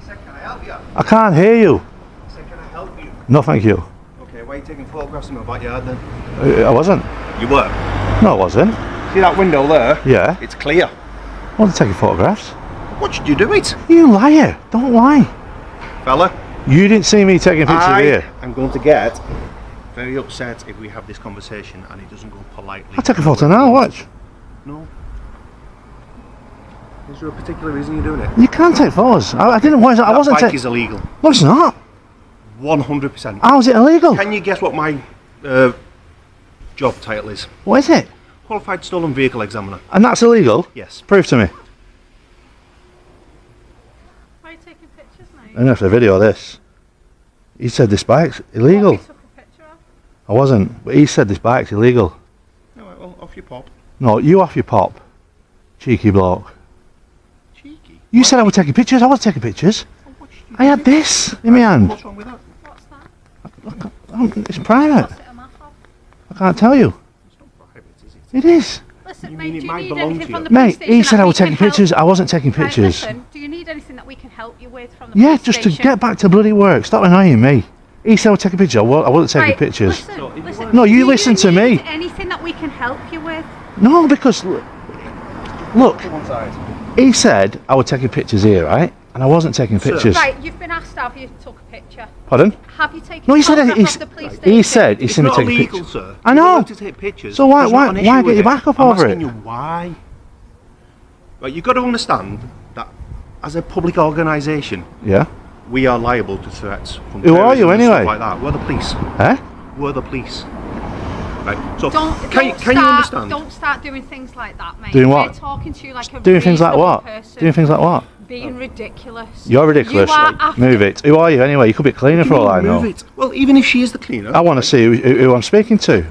said, can I help you? I can't hear you. I said, can I help you? No, thank you. Okay, why are you taking photographs in my backyard then? I wasn't. You were? No, I wasn't. See that window there? Yeah. It's clear. I wasn't taking photographs. What should you do it? You liar. Don't lie. Fella? You didn't see me taking pictures here. I'm going to get very upset if we have this conversation and it doesn't go politely. I'll take a photo now, watch. No. Is there a particular reason you're doing it? You can't take photos. I didn't want to. I wasn't That bike taking. is illegal. No, it's not. 100%. How's it illegal? Can you guess what my job title is? What is it? Qualified Stolen Vehicle Examiner. And that's illegal? Yes. Prove to me. Why are you taking pictures, mate? I don't have to video this. He said this bike's illegal. What you took a picture of? I wasn't, but he said this bike's illegal. Alright, well, off you pop. No, you off your pop. Cheeky bloke. Cheeky. You said I was taking pictures. I wasn't taking pictures. I had this in my hand. What's wrong with that? What's that? It's private. What's it a map of? I can't tell you. It's not private, is it? It is. Listen, You mate, mean it do you might need belong anything to from you? the police Mate, station he said that I we was taking can help? pictures. I wasn't taking Right, pictures. listen, do you need anything that we can help you with from the Yeah, police just to station? get back to bloody work. Stop annoying me. He said I was taking pictures. I wasn't taking Right, pictures. Listen, So if you listen, want- No, you do listen to me. need anything that we can help you with? No, because look, One side. he said I was taking pictures here, right? And I wasn't taking Sir. pictures. Right, you've been asked, have you took a picture? Pardon? Have you taken No, he a said photograph he's, of the police station? he said he's It's seen me not taking illegal, pictures. sir. I You're know. allowed to take pictures. So why- There's not an issue why get with your it. back up I'm over asking it? you why. Right, you've got to understand that as a public organisation, Yeah. we are liable to threats from Who are you terrorism and anyway? stuff like that. We're the police. Eh? We're the police. Right. So Can you can you understand? Don't start doing things like that, mate. Doing We're what? talking to you like a Doing things like reasonable what? person. Doing things like what? Being ridiculous. You're ridiculous. You are after Move it. Who are you anyway? You could be a cleaner for all I know. Move it. Well, even if she is the cleaner. I want to see who I'm speaking to.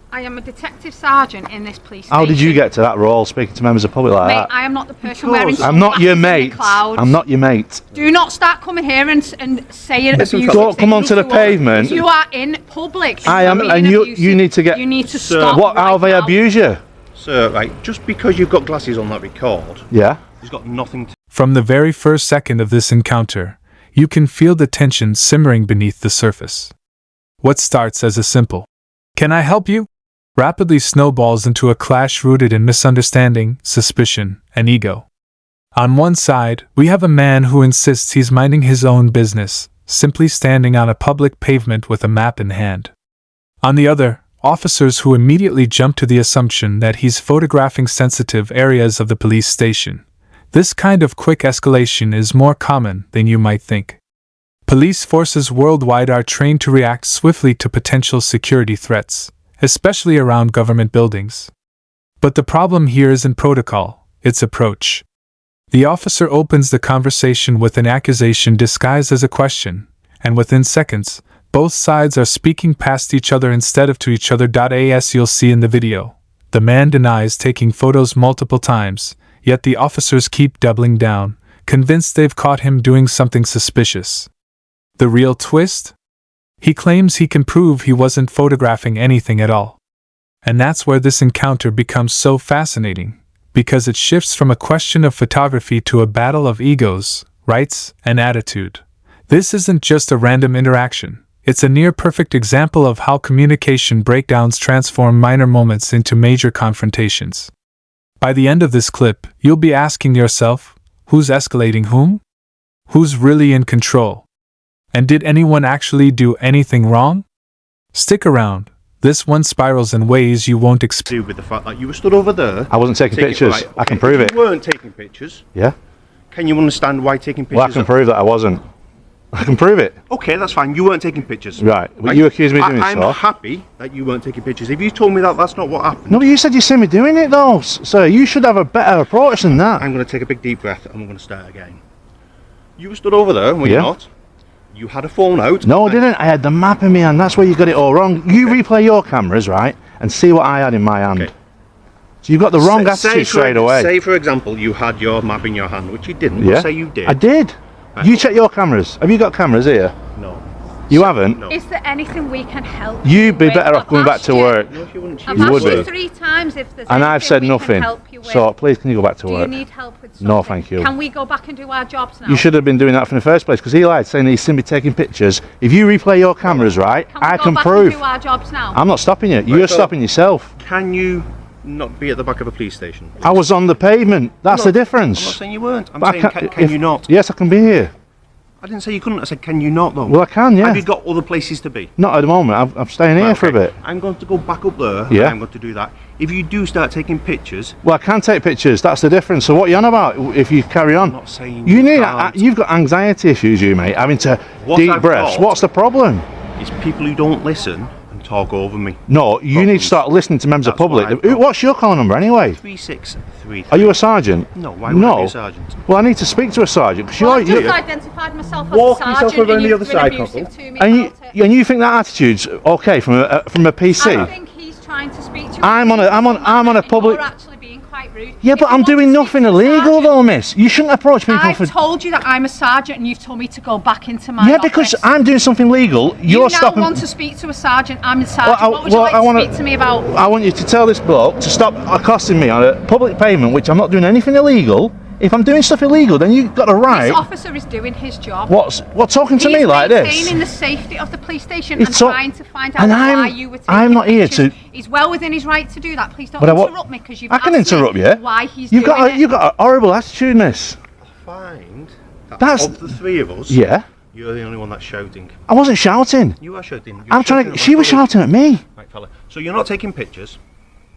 I am a detective sergeant in this police How did you station. get to that role, speaking to members of the public like Mate, that? I am not the person Because wearing I'm not your sunglasses in mate. the clouds. I'm not your mate. Do not start coming here and saying Listen, abusive don't come things onto the to us. pavement. You are in public. I am, being and you abusive. need to get. You need to Sir, stop. What? How right they now. abuse you? Sir, right, just because you've got glasses on that record, Yeah. it's got nothing to From the very first second of this encounter, you can feel the tension simmering beneath the surface. What starts as a simple, "Can I help you?" rapidly snowballs into a clash rooted in misunderstanding, suspicion, and ego. On one side, we have a man who insists he's minding his own business, simply standing on a public pavement with a map in hand. On the other, officers who immediately jump to the assumption that he's photographing sensitive areas of the police station. This kind of quick escalation is more common than you might think. Police forces worldwide are trained to react swiftly to potential security threats, especially around government buildings. But the problem here isn't protocol, it's approach. The officer opens the conversation with an accusation disguised as a question, and within seconds, both sides are speaking past each other instead of to each other. As you'll see in the video, the man denies taking photos multiple times, yet the officers keep doubling down, convinced they've caught him doing something suspicious. The real twist? He claims he can prove he wasn't photographing anything at all. And that's where this encounter becomes so fascinating, because it shifts from a question of photography to a battle of egos, rights, and attitude. This isn't just a random interaction, it's a near-perfect example of how communication breakdowns transform minor moments into major confrontations. By the end of this clip, you'll be asking yourself, who's escalating whom? Who's really in control? And did anyone actually do anything wrong? Stick around. This one spirals in ways you won't expect. do with the fact that you were stood over there. I wasn't taking pictures. Right, I can okay, prove if it. You weren't taking pictures. Yeah. Can you understand why taking pictures? Well, I can prove that I wasn't. I can prove it. Okay, that's fine. You weren't taking pictures. Right. But you accused me of doing I'm so. happy that you weren't taking pictures. If you told me that that's not what happened, No, but you said you seen me doing it though, sir. You should have a better approach than that. I'm going to take a big deep breath and we're going to start again. You were stood over there, were you Yeah. not? You had a phone out. No, I and- didn't. I had the map in my hand. That's where you got it all wrong. You replay your cameras, right, and see what I had in my hand. Okay. So you've got the wrong Say attitude for- straight away. Say, for example, you had your map in your hand, which you didn't. Yeah. But say you did. I did. Right. You check your cameras. Have you got cameras here? No. You haven't? No. Is there anything we can help You'd be with? better off I've going back asked to you- work. No, she wouldn't. I've You asked would you be. 3 times if there's And I've anything said we nothing. can help you with. So please, can you go back to Do you work? need help with something? No, thank you. Can we go back and do our jobs now? You should have been doing that from the first place, because he lied, saying he's seen me taking pictures. If you replay your cameras, right, Can we I go can back prove. and do our jobs now? I'm not stopping you. You're so- stopping yourself. Can you not be at the back of a police station? I was on the pavement. That's the I'm not difference. saying you weren't. I'm But I saying, can't- can if- you not? Yes, I can be here. I didn't say you couldn't. I said, can you not, though? Well, I can, yeah. Have you got other places to be? Not at the moment. I'm staying here Right, for a okay. bit. I'm going to go back up there. Yeah. And I'm going to do that. If you do start taking pictures, Well, I can take pictures. That's the difference. So what are you on about? If you carry on, I'm not saying you need. can't. You've got anxiety issues, you mate. Having to What deep I've breaths. got- What's the problem? It's people who don't listen and talk over me. No, you need to start listening to members of That's what public. I've got. What's your call number anyway? 3633. Are you a sergeant? No, why would I be a sergeant? Well, I need to speak to a sergeant because Well, I've you're. just identified myself as Walk a yourself sergeant around and the you've other been side, abusive Couple. to me And about it. you think that attitude's okay from a PC? I think he's trying to speak to you. I'm on a public. You're actually being quite rude. Yeah, If but you I'm want to doing speak nothing to a illegal sergeant- though, miss. You shouldn't approach people I've for. told you that I'm a sergeant and you've told me to go back into my Yeah, office. because I'm doing something legal. You You're now stopping. want to speak to a sergeant. I'm a sergeant. I- what would you like I to wanna- speak to me about? I want you to tell this bloke to stop accosting me on a public pavement, which I'm not doing anything illegal. If I'm doing stuff illegal, then you've got a right. This officer is doing his job. What talking to He's me like this? maintaining the safety of the police station It's and so- trying to find out and why I'm- you were taking I'm not here pictures. to- He's well within his right to do that. Please don't But interrupt me because you've I can asked interrupt me you. why he's You've doing got it. you've got a horrible attitude, miss. Find that That's- of the three of us, Yeah, you're the only one that's shouting. I wasn't shouting. You are shouting. You're I'm trying shouting to. at She my was colleague. shouting at me. Right, fella. So you're not taking pictures.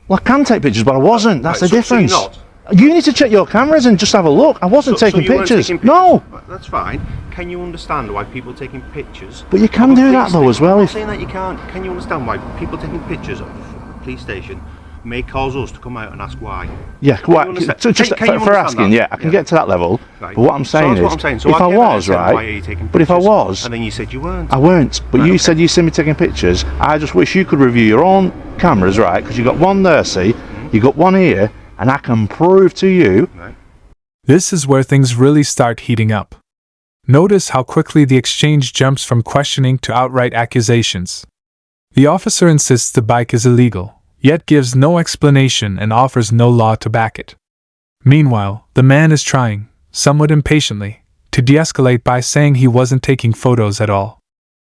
Well, I can take pictures, but I wasn't. That's Right, the so you're difference. not? You need to check your cameras and just have a look. I wasn't So taking you weren't pictures. taking No, Right, that's fine. Can you understand why people taking pictures? but you can of a do that police though as station- well. I'm not If saying that you can't. Can you understand why people taking pictures of the police station may cause us to come out and ask why? yeah, quite. understand- So just can you for understand asking, that? yeah, I can Yeah. get to that level. Right. But what I'm So saying that's is, what I'm saying. So if I've I given was an answer, why are right, you taking but if I pictures? was, and then you said you weren't. I weren't. But Right, you okay. said you see me taking pictures. I just wish you could review your own cameras, right? Because you got one there, see, you got one here, and I can prove to you. Right. This is where things really start heating up. Notice how quickly the exchange jumps from questioning to outright accusations. The officer insists the bike is illegal, yet gives no explanation and offers no law to back it. Meanwhile, the man is trying, somewhat impatiently, to de-escalate by saying he wasn't taking photos at all.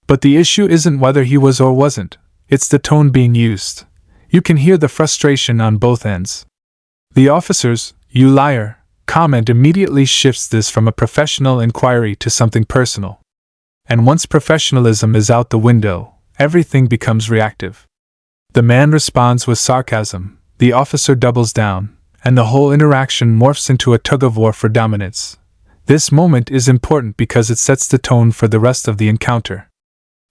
But the issue isn't whether he was or wasn't, it's the tone being used. You can hear the frustration on both ends. The officer's, "You liar," comment immediately shifts this from a professional inquiry to something personal. And once professionalism is out the window, everything becomes reactive. The man responds with sarcasm, the officer doubles down, and the whole interaction morphs into a tug-of-war for dominance. This moment is important because it sets the tone for the rest of the encounter.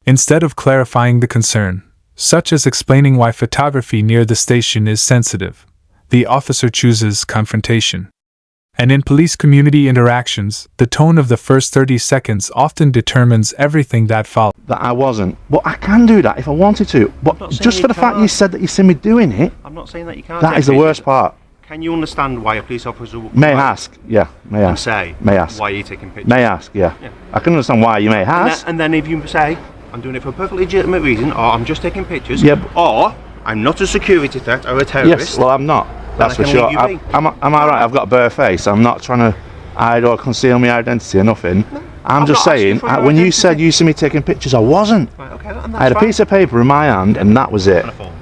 Instead of clarifying the concern, such as explaining why photography near the station is sensitive, the officer chooses confrontation. And in police community interactions, the tone of the first 30 seconds often determines everything that follows. That I wasn't. But I can do that if I wanted to. But not saying just you for the fact you can't. said that you see me doing it, I'm not saying that you can't. that take is the pictures. worst part. Can you understand why a police officer would May come out ask. Yeah, may and ask. say May ask. why are you taking pictures? May ask, yeah. Yeah. I can understand why you may And ask. then, and then if you say, I'm doing it for a perfectly legitimate reason, or I'm just taking pictures, Yeah, but- or I'm not a security threat or a terrorist. Yes, well, I'm not. That's I for can sure. leave you be. Am I right? I've got a bare face. I'm not trying to hide or conceal my identity or nothing. I'm I've just not asked you saying, for your when you identity. said you see me taking pictures, I wasn't. Right, okay, and that's I had a fine. piece of paper in my hand, and that was it. And a phone.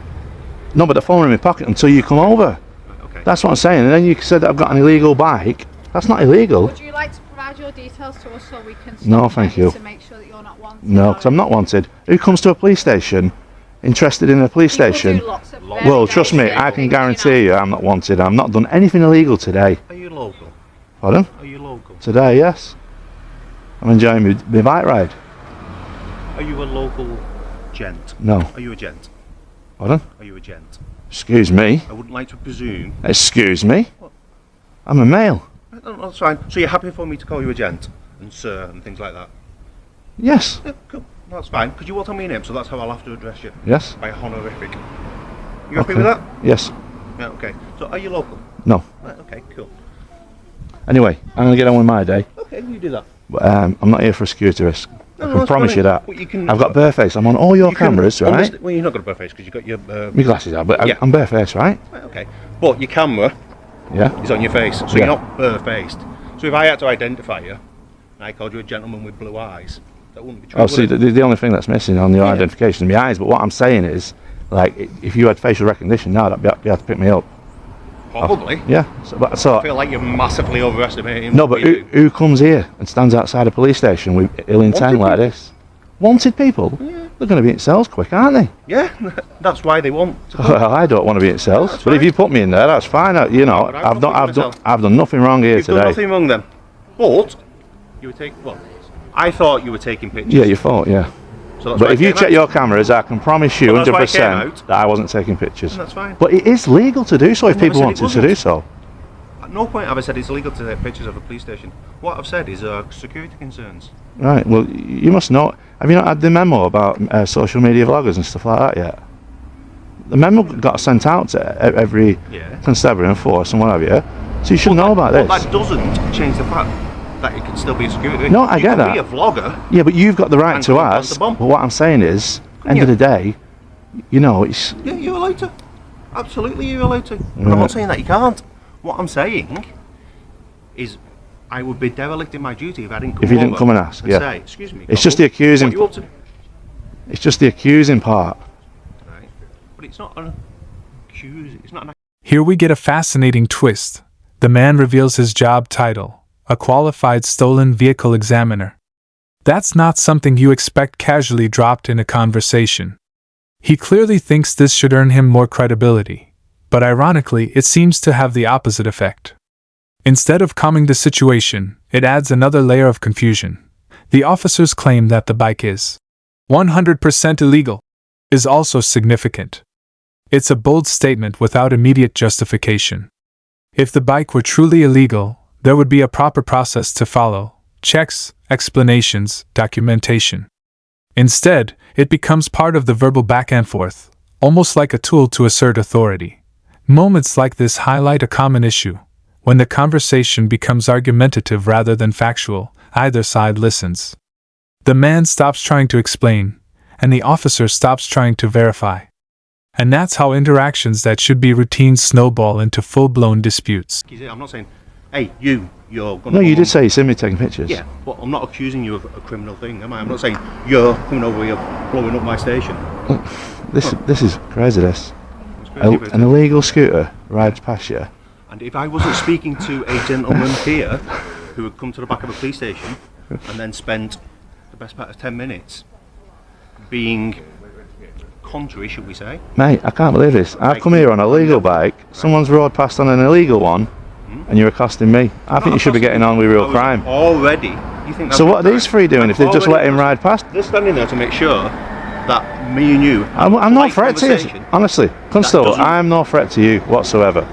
No, but the phone in my pocket until you come over. Right, okay. That's what I'm saying. And then you said that I've got an illegal bike. That's not illegal. Would you like to provide your details to us so we can No, stop thank checking you. to make sure that you're not wanted? No, because I'm not wanted. Who comes to a police station interested in a police People station? do lots of very, Well, very trust me, silly I can things, guarantee you I'm not wanted. I've not done anything illegal today. Are you local? Pardon? Are you local? Today, yes. I'm enjoying my bike ride. Are you a local gent? No. Are you a gent? Pardon? Are you a gent? Excuse me. I wouldn't like to presume. Excuse me. What? I'm a male. No, that's fine. So you're happy for me to call you a gent and sir and things like that? Yes. Yeah, cool. That's fine. Because you will tell me your name, so that's how I'll have to address you. Yes. By honorific. You happy with that? Yes. Yeah, okay. So are you local? No. Right, okay, cool. Anyway, I'm going to get on with my day. Okay, you do that. But, I'm not here for a security risk. I No, can that's promise fine. you that. But you can- I've got bareface. I'm on all your You can cameras, right? Well, you're not got a bare face because you've got your. My glasses are, but Yeah. I'm barefaced, right? Right, okay. But your camera Yeah. is on your face, so Yeah. you're not bare-faced. So if I had to identify you, and I called you a gentleman with blue eyes, that wouldn't be true. Oh, would see, it? the only thing that's missing on your Yeah. identification is my eyes. But what I'm saying is, like, if you had facial recognition now, that'd be able to pick me up. Probably. Yeah. So I feel like you're massively overestimating. no, what but we do. who comes here and stands outside a police station with ill intent like people. this? Wanted people? They're going to be in cells quick, aren't they? Yeah, that's why they want to. Well, I don't want to be in cells, That's but if fine. you put me in there, that's fine. You know, but I I've won't done, put you I've in done, cell. I've done nothing wrong here You've done today. nothing wrong then. But you were taking. Well, I thought you were taking pictures. Yeah, you thought, yeah. So that's But why if I you came check out. your cameras, I can promise you Well, that's why I came 100% out. that I wasn't taking pictures. That's fine. But it is legal to do so if I never people said wanted it to do wasn't. so. At no point have I said it's illegal to take pictures of a police station. What I've said is security concerns. Right, well, you must know. Have you not had the memo about social media vloggers and stuff like that yet? The memo got sent out to every Yeah. constabulary and force and what have you. So you should know about But this. that doesn't change the fact that it can still be a security. No, I you get can that. be a vlogger. Yeah, but you've got the right And to go and plant ask. the bomb. But what I'm saying is, end you? of the day, you know, it's Yeah, you're allowed to. Absolutely, you're allowed to. And I'm not saying that you can't. What I'm saying is, I would be derelict in my duty if I didn't come If you didn't over come and ask, yeah. say, excuse me. It's just the accusing- What you up to? it's just the accusing part. Right. But it's not an accusing. It's not an. Here we get a fascinating twist. The man reveals his job title, a qualified stolen vehicle examiner. That's not something you expect casually dropped in a conversation. He clearly thinks this should earn him more credibility, but ironically, it seems to have the opposite effect. Instead of calming the situation, it adds another layer of confusion. The officers claim that the bike is 100% illegal, is also significant. It's a bold statement without immediate justification. If the bike were truly illegal, there would be a proper process to follow: checks, explanations, documentation. Instead, it becomes part of the verbal back and forth, almost like a tool to assert authority. Moments like this highlight a common issue. When the conversation becomes argumentative rather than factual, either side listens. The man stops trying to explain, and the officer stops trying to verify. And that's how interactions that should be routine snowball into full-blown disputes. I'm not saying, hey, you're going to. No, you did say you seen me taking pictures. Yeah, but I'm not accusing you of a criminal thing, am I? I'm not saying you're coming over here blowing up my station. This is crazy, this. It's crazy, isn't An it? illegal scooter rides past you. And if I wasn't speaking to a gentleman here who had come to the back of a police station and then spent the best part of 10 minutes being contrary, should we say? Mate, I can't believe this. I've come here on a legal bike, someone's rode past on an illegal one, and you're accosting me. I think you should be getting on with real crime. Already. You think that's So real what are these crime? three doing if they've just let him ride past? They're standing there to make sure that me and you. have I'm no polite threat to you. conversation. Honestly, Constable, doesn't- I'm no threat to you whatsoever.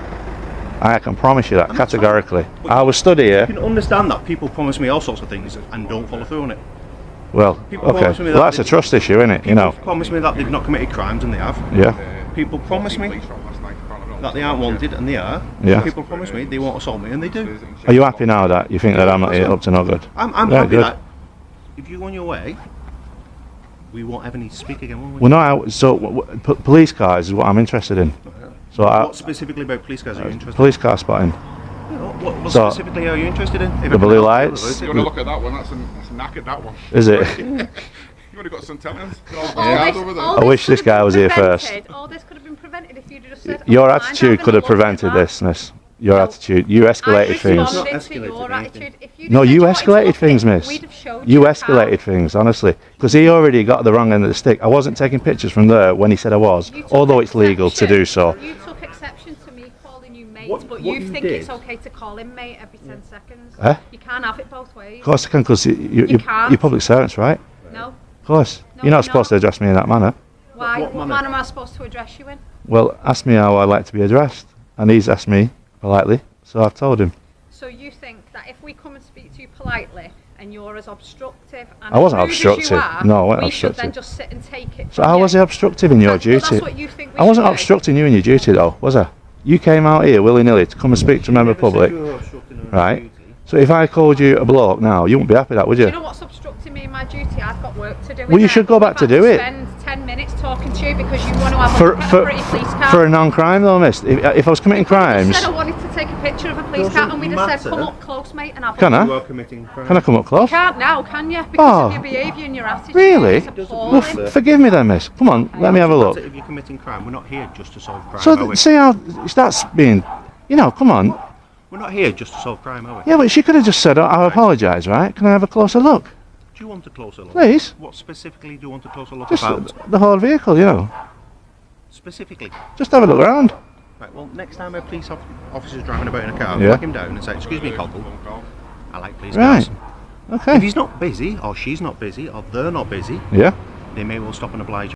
I can promise you that And that's fine. categorically. But I was stood You here. can understand that people promise me all sorts of things and don't follow through on it. Well, People okay. promise me Well, that that's a they- trust issue, isn't it? You know. People promise me that they've not committed crimes and they have. Yeah. People promise me that they aren't wanted and they are. Yeah. People promise me they won't assault me and they do. Are you happy now that you think that I'm not here up to no good? I'm Yeah, happy good. that if you go on your way, we won't ever need to speak again, will we? Well, no. Police cars is what I'm interested in. So What specifically about police cars are you interested police car spotting. in? What so- specifically are you interested in? If The I blue can help lights. you You want to look at that one? That's knackered, that one. Is it? You would have got some talents. I wish this guy was here first. All this could have been prevented if you'd just said, Your "Oh, mind attitude having could a have look at prevented that." this, miss. Your attitude. You I escalated things. responded Not to escalated your anything. attitude. If you'd No, said you wanted to escalated look things, at it, miss. we'd have showed You how. escalated things, honestly. Because he already got the wrong end of the stick. I wasn't taking pictures from there when he said I was, You took although it's legal to do so. exception. You took exception to me calling you mate, What- but what you you think did- it's okay to call him mate every 10 seconds. Eh? You can't have it both ways. Of course I can, because You can't. you're public servants, right? No. Of course. No, You're not you're supposed not. to address me in that manner. Why? What What manner? manner am I supposed to address you in? Well, ask me how I'd like to be addressed. And he's asked me politely, so I've told him. So you think that if we come and speak to you politely and you're as obstructive and I wasn't rude as you obstructive. are, No, I wasn't we should then obstructive. just sit and take it. So from how you? was I obstructive in your Well, duty? that's what you think we I wasn't should do. obstructing you in your duty though, was I? You came out here willy-nilly to come and speak to a member of the public, right? So if I called you a bloke now, you wouldn't be happy with that, would Do you? you know what's obstructing me in my duty. I've got work to do. Well, you should go back to do it. Spend 10 minutes talking to you because you want to have a For, look at a for, pretty police car. for a non-crime though, miss. If I was committing I crimes, said I wanted to take a picture of a police car, and we'd have said, matter. come up close, mate, and have Can a I? You are committing crime. can I come up close? You can't now, can you? Because Oh. of your behaviour and your attitude. Really? It's Well, appalling. forgive me then, miss. Come on, let me have a look. If you're committing crime, we're not here just to solve crime, So, are we? see how that's being, come on. We're not here just to solve crime, are we? Yeah, but she could have just said, I apologise, right? Can I have a closer look? Do you want a closer look? Please. What specifically do you want a closer look Just about? the whole vehicle, Specifically? Just have a look around. Right, well, next time a police officer's driving about in a car, Yeah. whack him down and say, excuse me, Cockle, I like police Right. cars. Okay. If he's not busy, or she's not busy, or they're not busy, Yeah. they may well stop and oblige